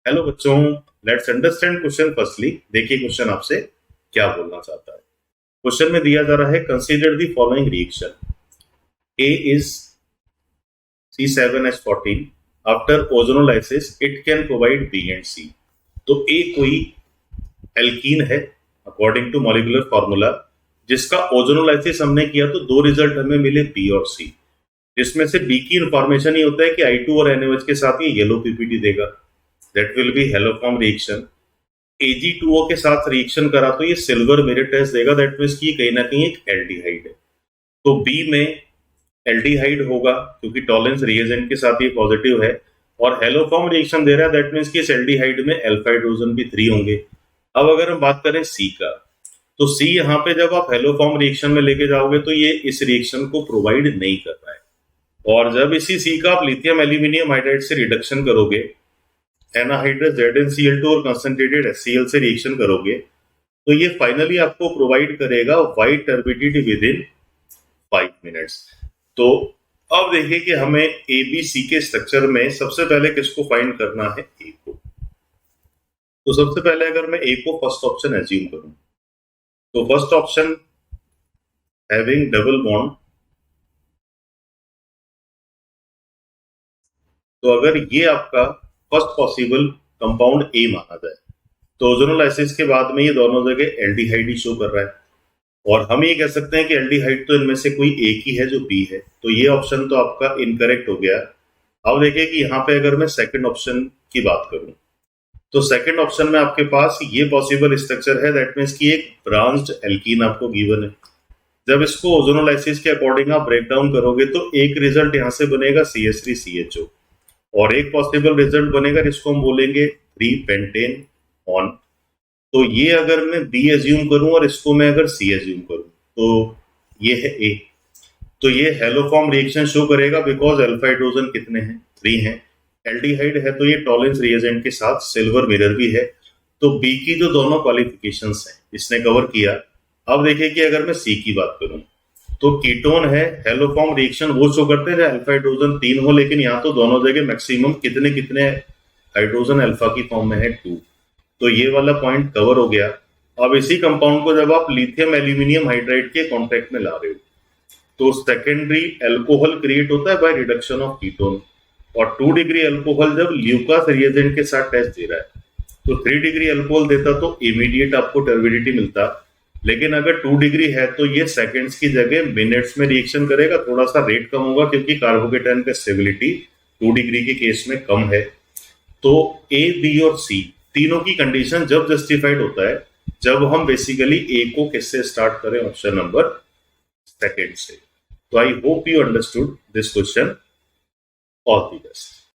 Hello बच्चों, let's understand question firstly. देखिए question आपसे क्या बोलना चाहता है। क्वेश्चन में दिया जा रहा है, consider the following reaction. A is C7H14 after ozonolysis it can provide B and C. तो ए कोई एल्कीन है अकॉर्डिंग टू मॉलिक्यूलर फॉर्मूला, जिसका ओजोनोलाइसिस हमने किया तो दो रिजल्ट हमें मिले बी और सी। इसमें से बी की इंफॉर्मेशन ये होता है कि I2 और NaOH के साथ ये येलो पीपीटी देगा, that will be haloform reaction. Ag2O के साथ रिएक्शन करा तो ये सिल्वर मिरर टेस्ट देगा, दैट मीन्स कि कहीं ना कहीं एक एल्डिहाइड है। तो बी में एल्डिहाइड होगा क्योंकि टॉलेंस रिएजेंट के साथ ये पॉजिटिव है, और हेलोफॉर्म रिएक्शन दे रहा है, दैट मीन्स कि इस एल्डिहाइड में अल्फा हाइड्रोजन भी 3 होंगे। अब अगर हम बात करें सी का, तो सी यहाँ पे जब आप हेलोफॉर्म रिएक्शन में लेके जाओगे तो ये इस रिएक्शन को प्रोवाइड नहीं कर रहा है। और जब इसी सी का आप लिथियम एल्यूमिनियम हाइड्राइड से रिडक्शन करोगे, एनाहाइड्रस ZnCl2 और कंसंट्रेटेड HCl से रिएक्शन करोगे, तो ये फाइनली आपको प्रोवाइड करेगा white turbidity with in 5 minutes. तो अब देखिए कि हमें ए बी सी के स्ट्रक्चर में सबसे पहले किसको फाइंड करना है, ए को। तो सबसे पहले अगर मैं ए को फर्स्ट ऑप्शन एज्यूम करूं, तो first option having double bond, तो अगर ये आपका फर्स्ट पॉसिबल कंपाउंड ए माना जाए, तो ओजोनोलाइसिस के बाद में ये दोनों जगह एल्डिहाइड ही शो कर रहा है, और हम ये कह सकते हैं कि एल्डिहाइड तो इनमें से कोई एक ही है जो बी है। तो ये ऑप्शन तो आपका इनकरेक्ट हो गया। अब देखिए कि यहाँ पे अगर मैं सेकंड ऑप्शन की बात करूं, तो सेकंड ऑप्शन में आपके पास ये पॉसिबल स्ट्रक्चर है, दैट मीन्स कि एक ब्रांच्ड एल्कीन आपको गिवन है। जब इसको ओजोनोलाइसिस के अकॉर्डिंग आप ब्रेक डाउन करोगे तो एक रिजल्ट यहाँ से बनेगा CH3CHO, और एक पॉसिबल रिजल्ट बनेगा जिसको हम बोलेंगे 3 पेंटेन ऑन। तो ये अगर मैं बी एज्यूम करूं और इसको मैं अगर सी एज्यूम करूं, तो ये है ए। तो ये हेलोफॉर्म रिएक्शन शो करेगा बिकॉज अल्फा हाइड्रोजन कितने हैं, 3 हैं। एल्डिहाइड है तो ये टॉलेंस रिएजेंट के साथ सिल्वर मिरर भी है। तो बी की जो दोनों क्वालिफिकेशंस हैं इसने कवर किया। अब देखिए कि अगर मैं सी की बात करूं, तो कीटोन है, हेलोफॉर्म रिएक्शन वो शो करते हैं अल्फा हाइड्रोजन 3 हो, लेकिन यहाँ तो दोनों जगह मैक्सिमम कितने कितने हाइड्रोजन अल्फा की फॉर्म में है 2। तो ये वाला पॉइंट कवर हो गया। अब इसी कंपाउंड को जब आप लिथियम एल्यूमिनियम हाइड्राइड के कॉन्टेक्ट में ला रहे हो, तो सेकेंडरी अल्कोहल क्रिएट होता है बाय रिडक्शन ऑफ कीटोन, और 2 डिग्री अल्कोहल जब ल्यूकास रिएजेंट के साथ टेस्ट दे रहा है, तो 3 डिग्री अल्कोहल देता तो इमीडिएट आपको टर्बिडिटी मिलता। लेकिन अगर 2 डिग्री है तो ये सेकेंड्स की जगह मिनट्स में रिएक्शन करेगा, थोड़ा सा रेट कम होगा क्योंकि कार्बोकेटायन का स्टेबिलिटी 2 डिग्री के केस में कम है। तो ए बी और सी तीनों की कंडीशन जब जस्टिफाइड होता है जब हम बेसिकली ए को किससे स्टार्ट करें, ऑप्शन नंबर सेकंड से। तो I hope you understood this question. All the best.